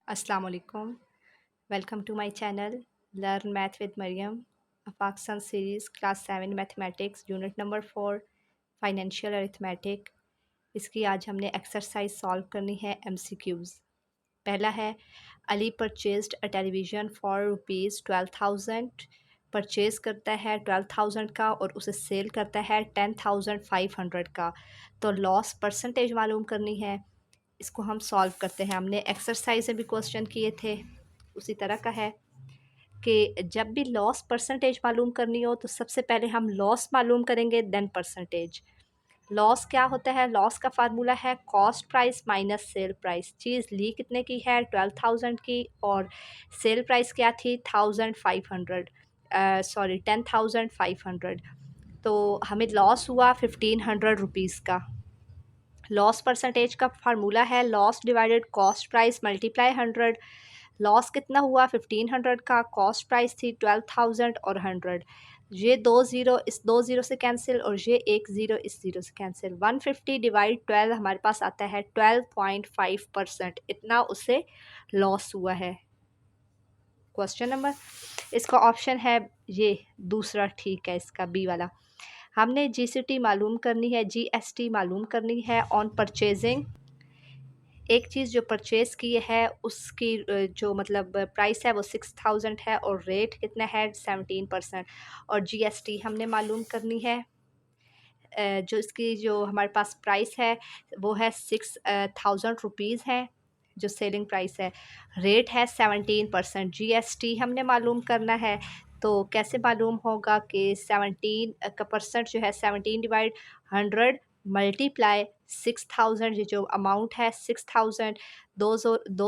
Assalamu alaikum. Welcome to my channel Learn Math with Mariam, a Pakistan series class 7 mathematics unit number 4 financial arithmetic. इसकी आज हमने exercise solve करनी है MCQs। पहला है Ali purchased a television for ₹12,000। Purchase करता है 12,000 का और उसे सेल करता है 10,500 का। तो लॉस परसेंटेज मालूम करनी है। इसको हम सॉल्व करते हैं। हमने एक्सरसाइज में भी क्वेश्चन किए थे, उसी तरह का है कि जब भी लॉस परसेंटेज मालूम करनी हो तो सबसे पहले हम लॉस मालूम करेंगे देन परसेंटेज। लॉस क्या होता है? लॉस का फार्मूला है cost price minus sale price. चीज़ ली कितने की है? 12,000 की, और सेल प्राइस क्या थी? 1,500, सॉरी 10,500। तो हमें लॉस हुआ 1,500 रुपीज़ का। लॉस परसेंटेज का फार्मूला है loss divided cost price multiply 100। Loss कितना हुआ? 1,500 का। कॉस्ट प्राइस थी 12,000 और 100। ये दो ज़ीरो इस दो ज़ीरो से कैंसिल और ये एक ज़ीरो इस ज़ीरो से कैंसिल। 150 डिवाइड 12 हमारे पास आता है 12.5%। इतना उसे लॉस हुआ है। क्वेश्चन नंबर, इसका ऑप्शन है ये दूसरा, ठीक है, इसका बी वाला। हमने जीसीटी मालूम करनी है, जीएसटी मालूम करनी है ऑन परचेजिंग। एक चीज़ जो परचेज़ की है उसकी जो मतलब प्राइस है वो 6,000 है और रेट कितना है? 17%। और जीएसटी हमने मालूम करनी है। जो इसकी जो हमारे पास प्राइस है वो है 6,000 रुपीज़ है, जो सेलिंग प्राइस है। रेट है 17%। जीएसटी हमने मालूम करना है। तो कैसे मालूम होगा कि 17 का परसेंट जो है 17 डिवाइड 100 मल्टीप्लाई 6,000। ये जो अमाउंट है 6,000, दो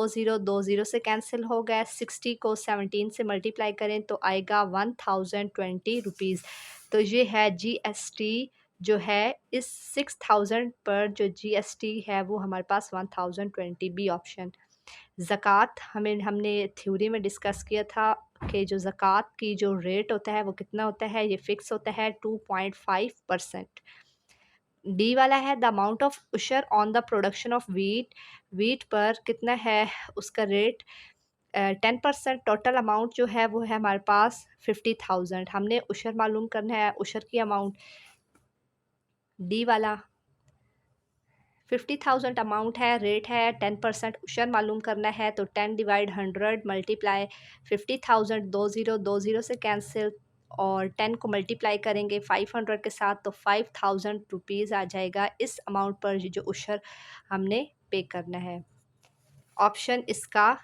ज़ीरो से कैंसिल हो गया। 60 को 17 से मल्टीप्लाई करें तो आएगा 1,020 रुपीज़। तो ये है जीएसटी जो है इस 6,000 पर जो जीएसटी है वो हमारे पास 1,020। B option. ज़कात हमने थ्योरी में डिस्कस किया था कि जो ज़कात की जो रेट होता है वो कितना होता है? ये फ़िक्स होता है 2.5%। डी वाला है द अमाउंट ऑफ उशर on the production of wheat. Wheat पर कितना है उसका रेट? 10%। टोटल अमाउंट जो है वो है हमारे पास 50,000। हमने उशर मालूम करना है, उशर की अमाउंट। डी वाला 50,000 अमाउंट है, रेट है 10%, उशर मालूम करना है तो 10 डिवाइड 100 मल्टीप्लाई 50,000, दो ज़ीरो से कैंसिल और 10 को मल्टीप्लाई करेंगे 500 के साथ तो 5,000 रुपीज़ आ जाएगा। इस अमाउंट पर जो उशर हमने पे करना है। ऑप्शन इसका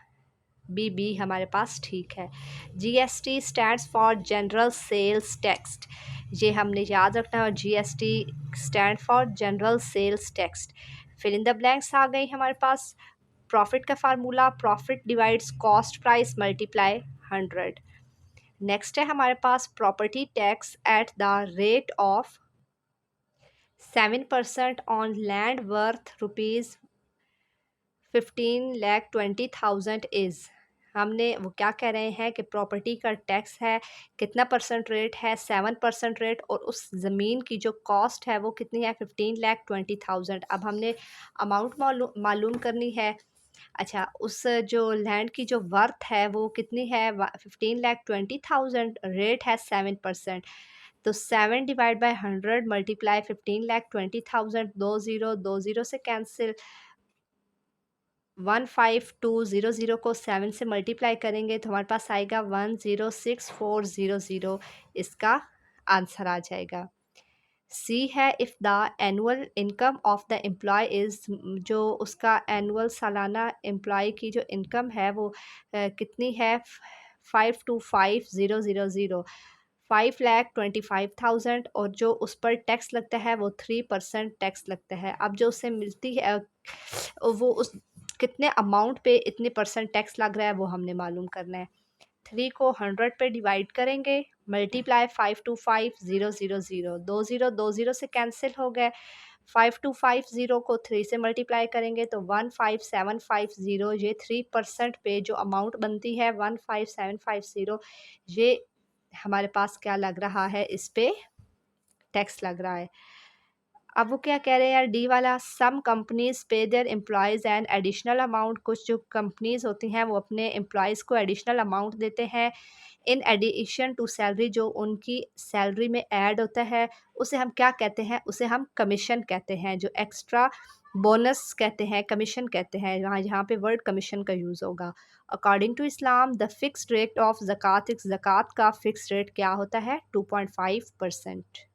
बी हमारे पास ठीक है। GST stands for general sales tax. ये हमने याद रखना है। GST stand for general sales tax. Fill in the blanks आ गई हमारे पास। प्रॉफिट का formula profit divides cost price multiply 100। Next है हमारे पास property tax at the rate of 7% on land worth rupees 15,20,000 is. हमने वो क्या कह रहे हैं कि प्रॉपर्टी का टैक्स है, कितना परसेंट रेट है? 7% रेट, और उस ज़मीन की जो कॉस्ट है वो कितनी है? 15,20,000। अब हमने अमाउंट मालूम करनी है। अच्छा, उस जो लैंड की जो वर्थ है वो कितनी है? 15,20,000। रेट है 7%। तो 7 डिवाइड बाई 100 मल्टीप्लाई 15,20,000। दो ज़ीरो से कैंसिल। 15200 को 7 से मल्टीप्लाई करेंगे तो हमारे पास आएगा 106400। इसका आंसर आ जाएगा। सी है if the annual income of the employ is. जो उसका एनुअल सालाना एम्प्लॉय की जो इनकम है वो कितनी है? 525,000, 5,25,000, और जो उस पर टैक्स लगता है वो 3% टैक्स लगता है। अब जो उसे मिलती है वो उस कितने अमाउंट पे इतने परसेंट टैक्स लग रहा है वो हमने मालूम करना है। 3 को 100 पे डिवाइड करेंगे मल्टीप्लाई 525,000, दो ज़ीरो से कैंसिल हो गए। 5250 को 3 से मल्टीप्लाई करेंगे तो 15750। ये 3% पे जो अमाउंट बनती है 15750, ये हमारे पास क्या लग रहा है? इस पे टैक्स लग रहा है। अब वो क्या कह रहे हैं यार, डी वाला, सम कंपनीज पे there employees and additional amount. कुछ जो कंपनीज होती हैं वो अपने एम्प्लॉयज़ को एडिशनल अमाउंट देते हैं इन एडिशन टू सैलरी, जो उनकी सैलरी में ऐड होता है उसे हम क्या कहते हैं, उसे हम कमीशन कहते हैं। जो एक्स्ट्रा बोनस कहते हैं, कमीशन कहते हैं। यहाँ यहाँ पे वर्ड कमीशन का यूज़ होगा। According to Islam the fixed rate of ज़कात, ज़कात का फिक्स रेट क्या होता है? 2.5%।